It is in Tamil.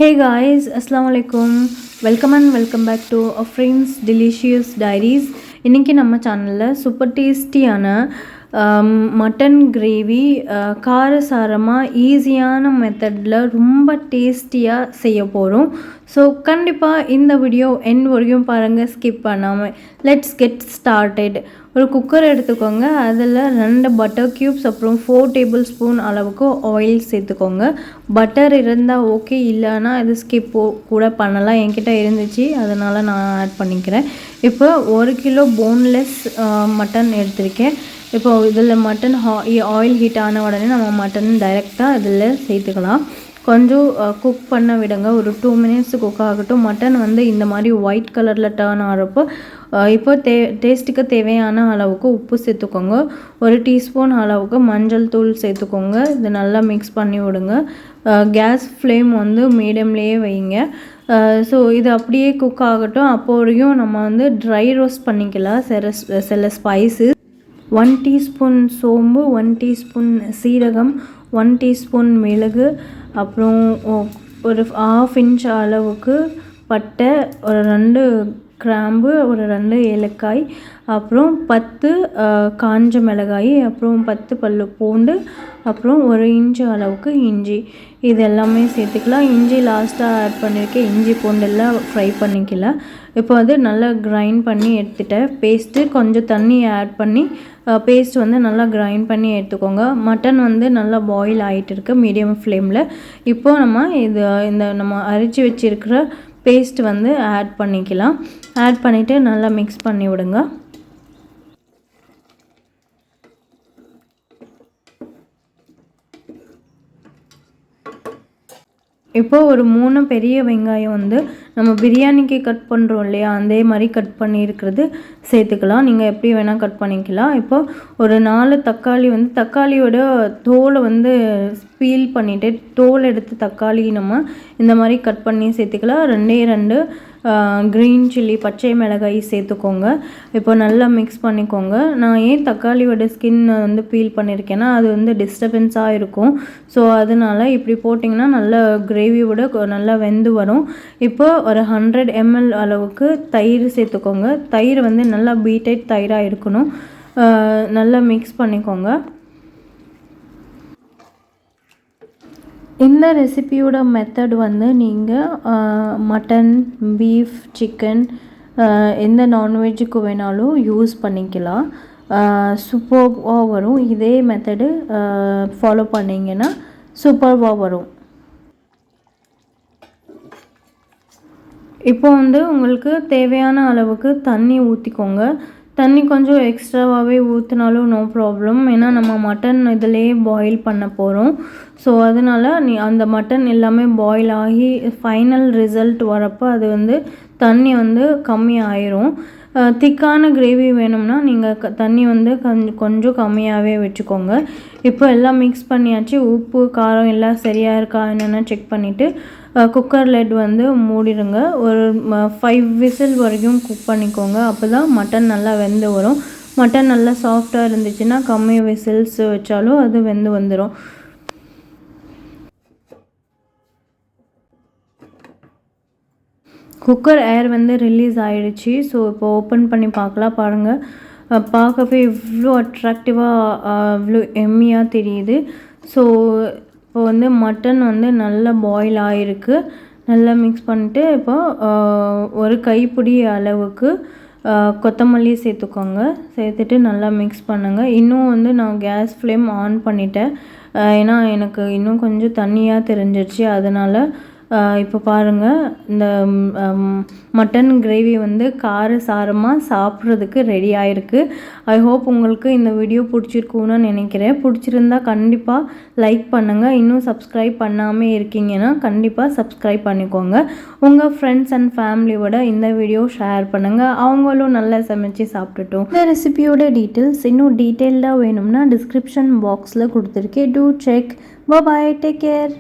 Hey guys, Assalamu alaikum. Welcome back to Afrin's Delicious Diaries. இன்னைக்கு நம்ம சேனலில் சூப்பர் டேஸ்டியான மட்டன் கிரேவி காரசாரமாக ஈஸியான மெத்தடில் ரொம்ப டேஸ்டியாக செய்ய போகிறோம். ஸோ கண்டிப்பாக இந்த வீடியோ எண்ட் வரைக்கும் பாருங்கள், ஸ்கிப் பண்ணாமல். Let's get started. ஒரு குக்கர் எடுத்துக்கோங்க, அதில் 2 பட்டர் க்யூப்ஸ் அப்புறம் 4 டேபிள் ஸ்பூன் அளவுக்கு ஆயில் சேர்த்துக்கோங்க. பட்டர் இருந்தால் ஓகே, இல்லைன்னா இது ஸ்கிப் கூட பண்ணலாம். என்கிட்ட இருந்துச்சு, அதனால் நான் ஆட் பண்ணிக்கிறேன். இப்போ 1 கிலோ போன்லெஸ் மட்டன் எடுத்திருக்கேன். இப்போ இதில் மட்டன் ஆயில் ஹீட் ஆன உடனே நம்ம மட்டன் டைரெக்டாக இதில் சேர்த்துக்கலாம். கொஞ்சம் குக் பண்ண விடுங்க, ஒரு 2 மினிட்ஸ் குக் ஆகட்டும். மட்டன் இந்த மாதிரி ஒயிட் கலரில் டர்ன் ஆகிறப்போ இப்போ டேஸ்ட்டுக்கு தேவையான அளவுக்கு உப்பு சேர்த்துக்கோங்க. 1 டீஸ்பூன் அளவுக்கு மஞ்சள் தூள் சேர்த்துக்கோங்க. இது நல்லா மிக்ஸ் பண்ணி விடுங்க. கேஸ் ஃப்ளேம் மீடியம்லேயே வைங்க. ஸோ இது அப்படியே குக் ஆகட்டும். அப்போ வரையும் நம்ம ட்ரை ரோஸ்ட் பண்ணிக்கலாம் சில ஸ்பைஸஸ். 1 டீஸ்பூன் சோம்பு, 1 டீஸ்பூன் சீரகம், 1 டீஸ்பூன் மிளகு, அப்புறம் ஒரு 1/2 இன்ச் அளவுக்கு பட்டை, ஒரு 2 கிராம்பு, ஒரு 2 ஏலக்காய், அப்புறம் 10 காஞ்ச மிளகாய், அப்புறம் 10 பல்லு பூண்டு, அப்புறம் 1 இன்ச்சு அளவுக்கு இஞ்சி. இது எல்லாமே சேர்த்துக்கலாம். இஞ்சி லாஸ்ட்டாக ஆட் பண்ணியிருக்கேன். இஞ்சி பூண்டெல்லாம் ஃப்ரை பண்ணிக்கலாம். இப்போ நல்லா கிரைண்ட் பண்ணி எடுத்துட்டேன் பேஸ்ட்டு. கொஞ்சம் தண்ணி ஆட் பண்ணி பேஸ்ட் நல்லா கிரைண்ட் பண்ணி எடுத்துக்கோங்க. மட்டன் நல்லா பாயில் ஆகிட்டு இருக்கு மீடியம் ஃப்ளேமில். இப்போது நம்ம நம்ம அரைச்சி வச்சுருக்கிற பேஸ்ட் ஆட் பண்ணிக்கலாம். ஆட் பண்ணிவிட்டு நல்லா மிக்ஸ் பண்ணி விடுங்க. இப்போது ஒரு 3 பெரிய வெங்காயம் நம்ம பிரியாணிக்கு கட் பண்ணுறோம் இல்லையா, அதே மாதிரி கட் பண்ணியிருக்கிறது சேர்த்துக்கலாம். நீங்கள் எப்படி வேணால் கட் பண்ணிக்கலாம். இப்போது ஒரு 4 தக்காளி தக்காளியோட தோலை பீல் பண்ணிவிட்டு தோல் எடுத்து தக்காளி நம்ம இந்த மாதிரி கட் பண்ணி சேர்த்துக்கலாம். 2 க்ரீன் சில்லி பச்சை மிளகாய் சேர்த்துக்கோங்க. இப்போ நல்லா மிக்ஸ் பண்ணிக்கோங்க. நான் ஏன் தக்காளியோட ஸ்கின் பீல் பண்ணியிருக்கேன்னா அது டிஸ்டர்பன்ஸாக இருக்கும். ஸோ அதனால் இப்படி போட்டிங்கன்னா நல்லா கிரேவியோட நல்லா வெந்து வரும். இப்போ ஒரு 100 ml அளவுக்கு தயிர் சேர்த்துக்கோங்க. தயிர் நல்லா பீட்டட் தயிராக இருக்கணும். நல்லா மிக்ஸ் பண்ணிக்கோங்க. இந்த ரெசிபியோட மெத்தட் நீங்கள் மட்டன், பீஃப், சிக்கன் எந்த நான்வெஜ்ஜுக்கு வேணாலும் யூஸ் பண்ணிக்கலாம். சூப்பர்வாக வரும். இதே மெத்தடு ஃபாலோ பண்ணிங்கன்னா சூப்பர்வாக வரும். இப்போ உங்களுக்கு தேவையான அளவுக்கு தண்ணி ஊற்றிக்கோங்க. தண்ணி கொஞ்சம் எக்ஸ்ட்ராவாகவே ஊற்றினாலும் நோ ப்ராப்ளம். ஏன்னா நம்ம மட்டன் இதிலே பாயில் பண்ண போகிறோம். ஸோ அதனால் அந்த மட்டன் எல்லாமே பாயில் ஆகி ஃபைனல் ரிசல்ட் வரப்போ அது தண்ணி கம்மி ஆயிரும். திக்கான கிரேவி வேணும்னா நீங்கள் தண்ணி கொஞ்சம் கம்மியாகவே வச்சுக்கோங்க. இப்போ எல்லாம் மிக்ஸ் பண்ணியாச்சு. உப்பு காரம் எல்லாம் சரியாக இருக்கா என்னென்னு செக் பண்ணிவிட்டு குக்கர் லெட் மூடிடுங்க. ஒரு 5 விசில் வரைக்கும் குக் பண்ணிக்கோங்க. அப்போ தான் மட்டன் நல்லா வெந்து வரும். மட்டன் நல்லா சாஃப்டாக இருந்துச்சுன்னா கம்மி விசில்ஸ் வச்சாலும் அது வெந்து வந்துடும். குக்கர் ஏர் ரிலீஸ் ஆகிடுச்சு. ஸோ இப்போ ஓப்பன் பண்ணி பார்க்கலாம். பாருங்கள், பார்க்கவே இவ்வளோ அட்ராக்டிவாக இவ்வளோ எம்மியாக தெரியுது. ஸோ இப்போ மட்டன் நல்லா பாயில் ஆகிருக்கு. நல்லா மிக்ஸ் பண்ணிட்டு இப்போ ஒரு கைப்பிடி அளவுக்கு கொத்தமல்லி சேர்த்துக்கோங்க. சேர்த்துட்டு நல்லா மிக்ஸ் பண்ணுங்கள். இன்னும் நான் கேஸ் ஃப்ளேம் ஆன் பண்ணிட்டேன். ஏன்னா எனக்கு இன்னும் கொஞ்சம் தண்ணியாக தெரிஞ்சிருச்சு. அதனால் இப்போ பாருங்கள், இந்த மட்டன் கிரேவி காரசாரமாக சாப்பிட்றதுக்கு ரெடி ஆகிருக்கு. ஐ ஹோப் உங்களுக்கு இந்த வீடியோ பிடிச்சிருக்குன்னு நினைக்கிறேன். பிடிச்சிருந்தா கண்டிப்பாக லைக் பண்ணுங்கள். இன்னும் சப்ஸ்கிரைப் பண்ணாமல் இருக்கீங்கன்னா கண்டிப்பாக சப்ஸ்கிரைப் பண்ணிக்கோங்க. உங்கள் ஃப்ரெண்ட்ஸ் அண்ட் ஃபேமிலியோட இந்த வீடியோ ஷேர் பண்ணுங்கள். அவங்களும் நல்லா சமைச்சு சாப்பிட்டுட்டோம். இந்த ரெசிபியோட டீட்டெயில்ஸ் இன்னும் டீட்டெயில்டாக வேணும்னா டிஸ்கிரிப்ஷன் பாக்ஸில் கொடுத்துருக்கேன். Do check. Bye, take care.